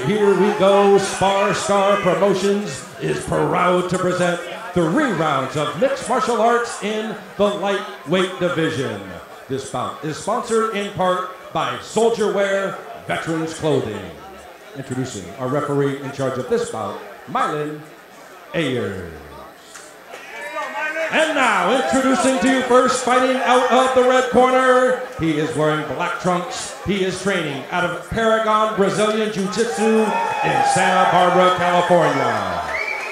here we go. Spar Star Promotions is proud to present 3 rounds of mixed martial arts in the lightweight division. This bout is sponsored in part by Soldier Wear Veterans Clothing. Introducing our referee in charge of this bout, Mylan Ayers. And now, introducing to you first, fighting out of the red corner. He is wearing black trunks. He is training out of Paragon Brazilian Jiu-Jitsu in Santa Barbara, California.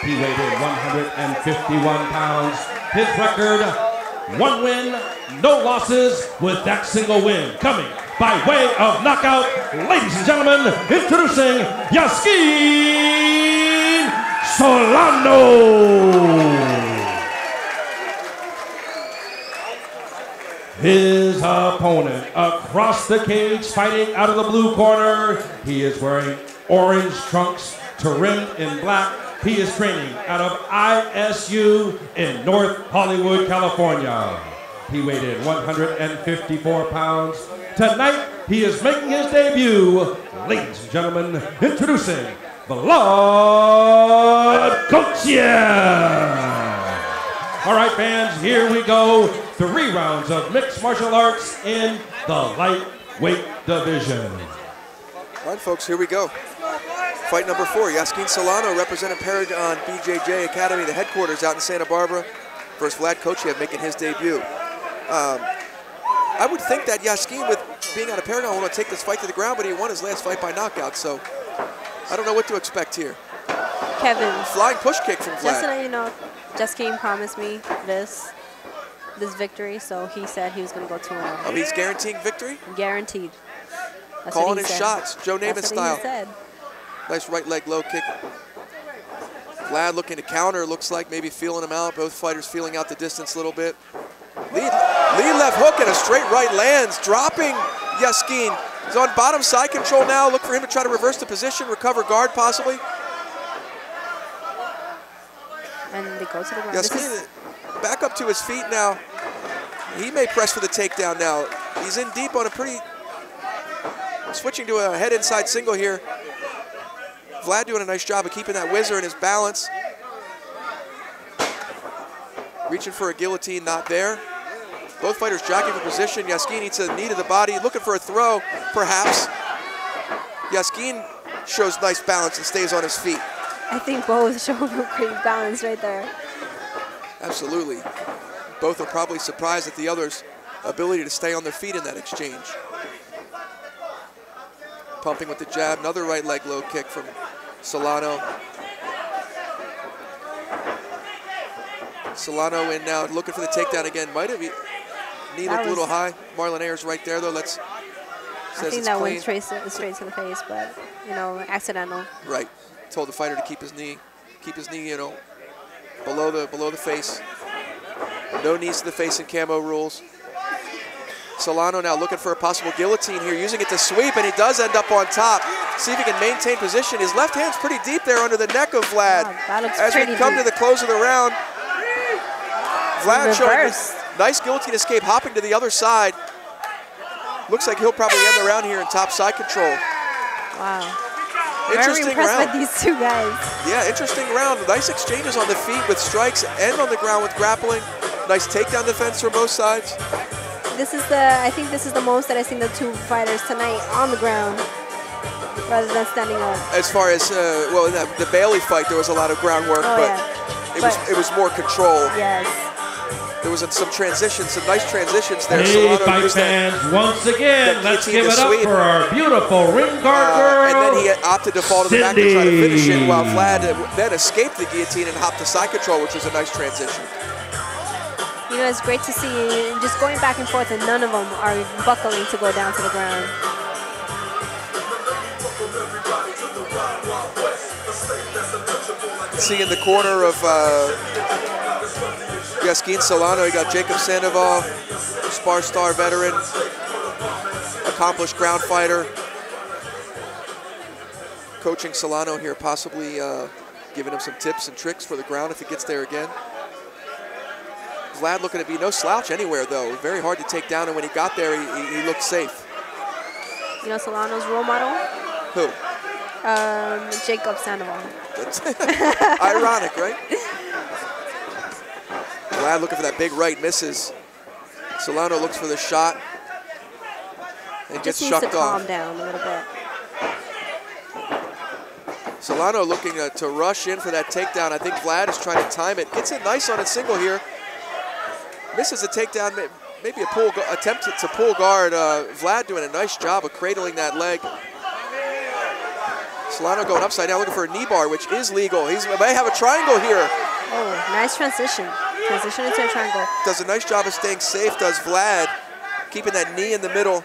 He weighed in 151 pounds. His record, 1 win, no losses, with that single win coming by way of knockout. Ladies and gentlemen, introducing Yaskin Solano. His opponent across the cage, fighting out of the blue corner. He is wearing orange trunks trimmed in black. He is training out of ISU in North Hollywood, California. He weighed in 154 pounds. Tonight, he is making his debut. Ladies and gentlemen, introducing Vlad Lochiev. All right, fans, here we go. 3 rounds of mixed martial arts in the lightweight division. All right, folks, here we go. Fight number 4, Yaskin Solano, representing Paragon BJJ Academy, the headquarters out in Santa Barbara, versus Vlad Lochiev making his debut. I would think that Yaskin, with being out of Paragon, will take this fight to the ground, but he won his last fight by knockout, so I don't know what to expect here. Kevin. Flying push kick from Vlad. Just to let you know, Yaskin promised me this victory, so he said he was going to go 2-0. Oh, he's guaranteeing victory? Guaranteed. That's calling his shots, Joe Namath style. He said. Nice right leg low kick. Vlad looking to counter, looks like maybe feeling him out. Both fighters feeling out the distance a little bit. Lead left hook and a straight right lands, dropping Yaskin. He's on bottom side control now. Look for him to try to reverse the position, recover guard possibly. And they go to the ground. Yaskin back up to his feet now. He may press for the takedown now. He's in deep on a pretty, switching to a head inside single here. Vlad doing a nice job of keeping that whizzer in his balance. Reaching for a guillotine, not there. Both fighters jockeying for position. Yaskin eats a knee to the body, looking for a throw, perhaps. Yaskin shows nice balance and stays on his feet. I think both show great balance right there. Absolutely. Both are probably surprised at the other's ability to stay on their feet in that exchange. Pumping with the jab, another right leg low kick from Solano. Solano in now, looking for the takedown again. Might have knee looked a little high. Marlon Ayers right there though. I think that went straight to the face, but you know, accidental. Right. Told the fighter to keep his knee, you know, below the face. No knees to the face in camo rules. Solano now looking for a possible guillotine here, using it to sweep, and he does end up on top. See if he can maintain position. His left hand's pretty deep there under the neck of Vlad. That looks as we come to the close of the round, Vlad showing this nice guillotine escape, hopping to the other side. Looks like he'll probably end the round here in top side control. Wow. Interesting Very impressed round. by these two guys. Yeah, interesting round. Nice exchanges on the feet with strikes and on the ground with grappling. Nice takedown defense from both sides. I think this is the most that I've seen the two fighters tonight on the ground rather than standing up. As far as, well, in the Bailey fight, there was a lot of groundwork, it was more control. Yes. There was some transitions, some nice transitions there. Hey, fight fans, once again, let's give it up for our beautiful ring guard girl, and then he opted to fall to the back to try to finish it, while Vlad then escaped the guillotine and hopped to side control, which was a nice transition. You know, it's great to see just going back and forth, and none of them are buckling to go down to the ground. See in the corner of Yaskin Solano, you got Jacob Sandoval, Spar Star veteran, accomplished ground fighter. Coaching Solano here, possibly giving him some tips and tricks for the ground if he gets there again. Vlad looking to be no slouch anywhere, though. Very hard to take down, and when he got there, he looked safe. You know Solano's role model? Who? Jacob Sandoval. That's ironic, right? Vlad looking for that big right, misses. Solano looks for the shot and gets shucked off. Just needs to calm down a little bit. Solano looking to rush in for that takedown. I think Vlad is trying to time it. Gets it nice on a single here. Misses a takedown, maybe a attempt to pull guard. Vlad doing a nice job of cradling that leg. Solano going upside down, looking for a knee bar, which is legal. He may have a triangle here. Oh, nice transition. Transition into a triangle. Does a nice job of staying safe, does Vlad. Keeping that knee in the middle.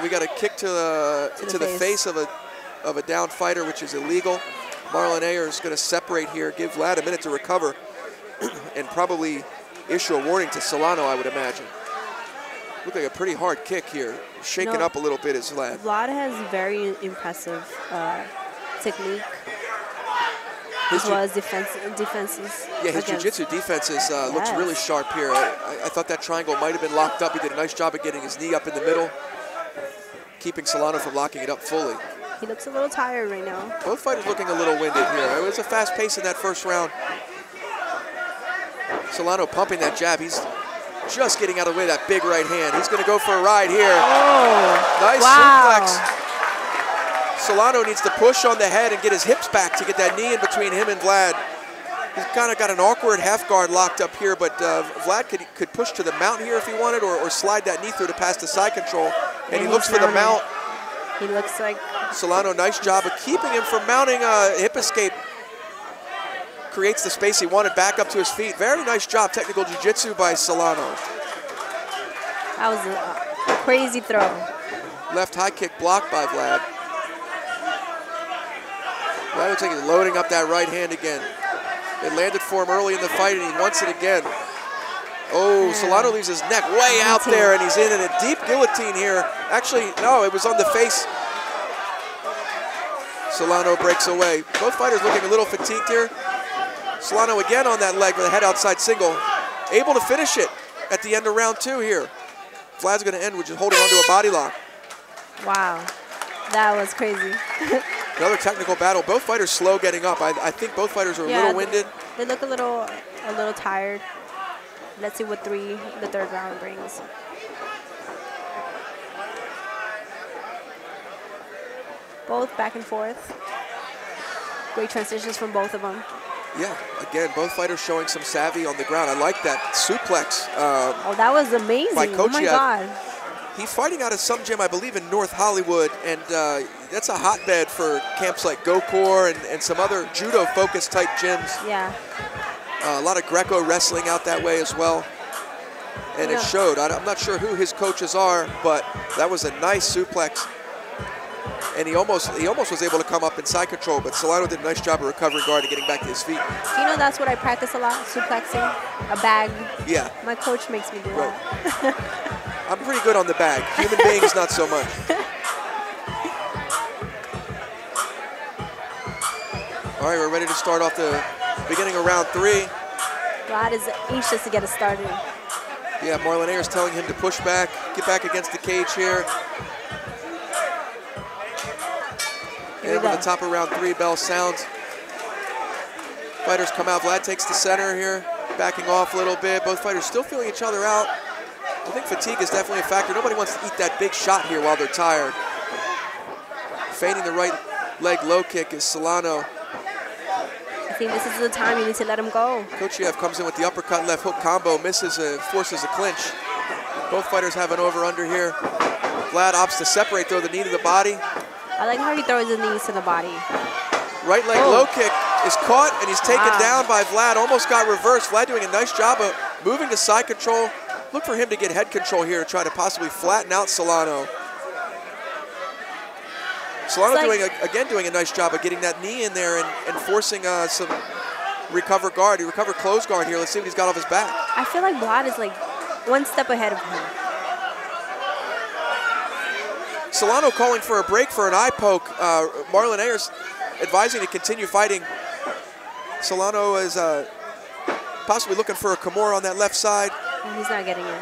We got a kick to the face of a down fighter, which is illegal. Marlon Ayers going to separate here, give Vlad a minute to recover, and probably issue a warning to Solano, I would imagine. Looked like a pretty hard kick here. Shaking up a little bit is Vlad. Vlad has very impressive technique, as well as defenses. Yeah, his jiu-jitsu defenses looks really sharp here. I thought that triangle might have been locked up. He did a nice job of getting his knee up in the middle, keeping Solano from locking it up fully. He looks a little tired right now. Both fighters looking a little winded here. It was a fast pace in that first round. Solano pumping that jab. He's just getting out of the way of that big right hand. He's going to go for a ride here. Oh, nice suplex. Solano needs to push on the head and get his hips back to get that knee in between him and Vlad. He's kind of got an awkward half guard locked up here, but Vlad could push to the mount here if he wanted, or slide that knee through to pass the side control. And he looks for the mount. He looks like... Solano, nice job of keeping him from mounting a hip escape. Creates the space he wanted back up to his feet. Very nice job, technical jiu-jitsu by Solano. That was a crazy throw. Left high kick blocked by Vlad. Vlad looks like he's loading up that right hand again. It landed for him early in the fight, and he wants it again. Oh, Solano leaves his neck way out there, and he's in a deep guillotine here. Actually, no, it was on the face. Solano breaks away. Both fighters looking a little fatigued here. Solano again on that leg with a head outside single. Able to finish it at the end of round 2 here. Vlad's going to end with just holding onto a body lock. Wow, that was crazy. Another technical battle. Both fighters slow getting up. I think both fighters are a little winded. They look a little tired. Let's see what the third round brings. Both back and forth. Great transitions from both of them. Yeah, again, both fighters showing some savvy on the ground. I like that suplex. Oh, that was amazing. By Lochiev. Oh my God. He's fighting out of some gym, I believe, in North Hollywood, and that's a hotbed for camps like Gokor and some other judo-focused type gyms. Yeah. A lot of Greco wrestling out that way as well. And it showed. I'm not sure who his coaches are, but that was a nice suplex. And he almost was able to come up in side control, but Solano did a nice job of recovering guard and getting back to his feet. You know, that's what I practice a lot, suplexing, a bag. Yeah. My coach makes me do that. I'm pretty good on the bag. Human beings, not so much. All right, we're ready to start off the beginning of round 3. Vlad is anxious to get us started. Yeah, Marlon Ayers telling him to push back, get back against the cage here. And when the top of round 3 bell sounds, fighters come out. Vlad takes the center here, backing off a little bit. Both fighters still feeling each other out. I think fatigue is definitely a factor. Nobody wants to eat that big shot here while they're tired. Feigning the right leg low kick is Solano. I think this is the time you need to let him go. Lochiev comes in with the uppercut left hook combo, misses, forces a clinch. Both fighters have an over-under here. Vlad opts to separate, throw the knee to the body. I like how he throws his knees to the body. Right leg low kick is caught, and he's taken down by Vlad. Almost got reversed. Vlad doing a nice job of moving to side control. Look for him to get head control here to try to possibly flatten out Solano. Solano doing a nice job of getting that knee in there and forcing some recover guard. He recovered close guard here. Let's see what he's got off his back. I feel like Vlad is like one step ahead of him. Solano calling for a break for an eye poke. Marlon Ayers advising to continue fighting. Solano is possibly looking for a Kimura on that left side. He's not getting it.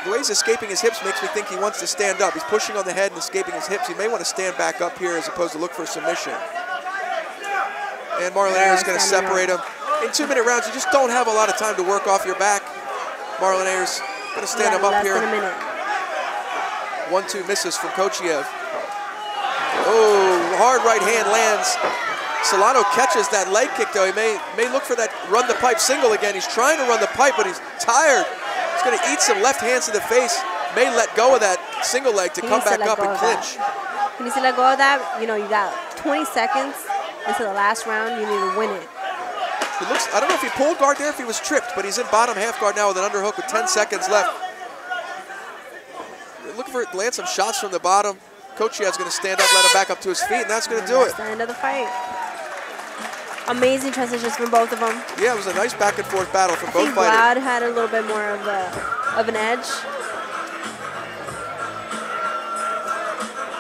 the way he's escaping his hips makes me think he wants to stand up. He's pushing on the head and escaping his hips. He may want to stand back up here as opposed to look for a submission. And Marlon Ayers is going to separate him. In 2-minute rounds, you just don't have a lot of time to work off your back. Marlon Ayers going to stand him up here. 1-2 misses from Lochiev. Oh, hard right hand lands. Solano catches that leg kick though. He may look for that run the pipe single again. He's trying to run the pipe, but he's tired. He's going to eat some left hands to the face. May let go of that single leg to come back up and clinch. He needs to let go of that. You know, you got 20 seconds into the last round. You need to win it. It looks, I don't know if he pulled guard there, if he was tripped, but he's in bottom half guard now with an underhook with 10 seconds left. Looking for it, land some shots from the bottom. Lochiev's going to stand up, let him back up to his feet, and that's going to do it. That's the end of the fight. Amazing transitions from both of them. Yeah, it was a nice back and forth battle from both fighters. Vlad had a little bit more of an edge.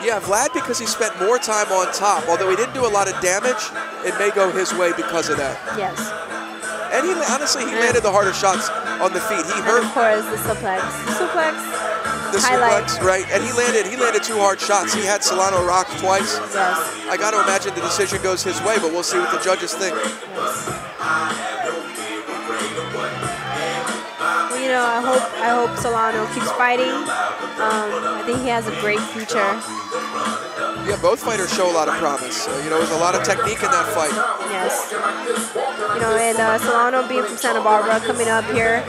Yeah, Vlad, because he spent more time on top, although he didn't do a lot of damage, it may go his way because of that. Yes. And he honestly, he landed the harder shots on the feet. He hurt. And of course, the suplex. The suplex, right? And he landed 2 hard shots. He had Solano rocked twice. Yes. I got to imagine the decision goes his way, but we'll see what the judges think. Well, you know, I hope Solano keeps fighting. I think he has a great future. Yeah, both fighters show a lot of promise. You know, there's a lot of technique in that fight. Yes. You know, and Solano being from Santa Barbara, coming up here,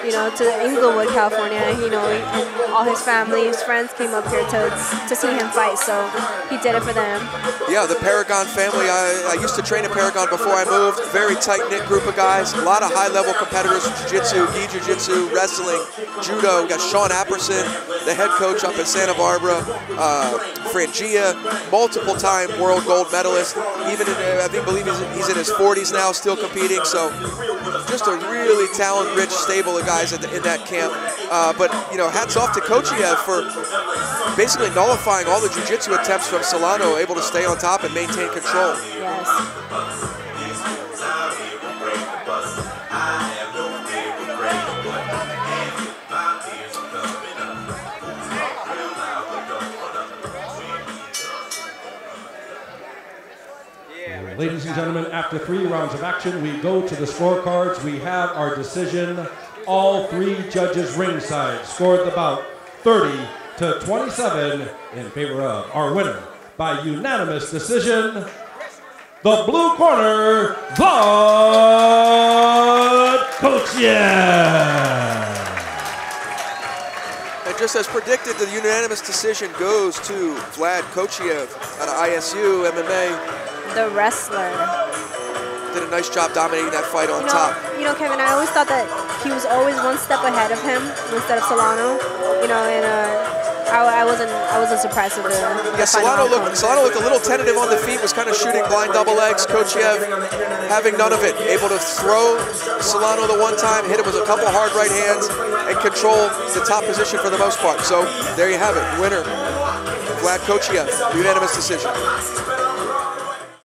you know, to Inglewood, California, you know, and all his family, his friends came up here to see him fight, so he did it for them. Yeah, the Paragon family, I used to train at Paragon before I moved. Very tight-knit group of guys. A lot of high-level competitors, jiu-jitsu, gi jiu-jitsu, wrestling, judo. We got Sean Apperson, the head coach up in Santa Barbara, Frangia, multiple-time world gold medalist. Even in, I believe he's in his 40s now, still competing. So just a really talent-rich stable of guys in that camp. But you know, hats off to Lochiev for basically nullifying all the jiu-jitsu attempts from Solano, able to stay on top and maintain control. Yes. Ladies and gentlemen, after 3 rounds of action, we go to the scorecards. We have our decision. All 3 judges ringside scored the bout 30-27 in favor of our winner by unanimous decision, the blue corner, Vlad Lochiev. And just as predicted, the unanimous decision goes to Vlad Lochiev out of ISU MMA. The wrestler. Did a nice job dominating that fight on top. You know, Kevin, I always thought that he was always one step ahead of him instead of Solano. You know, and I wasn't surprised with the Solano looked a little tentative on the feet, was kind of shooting blind double legs. Lochiev having none of it, able to throw Solano the one time, hit him with a couple hard right hands, and control the top position for the most part. So there you have it, winner, Vlad Lochiev, unanimous decision.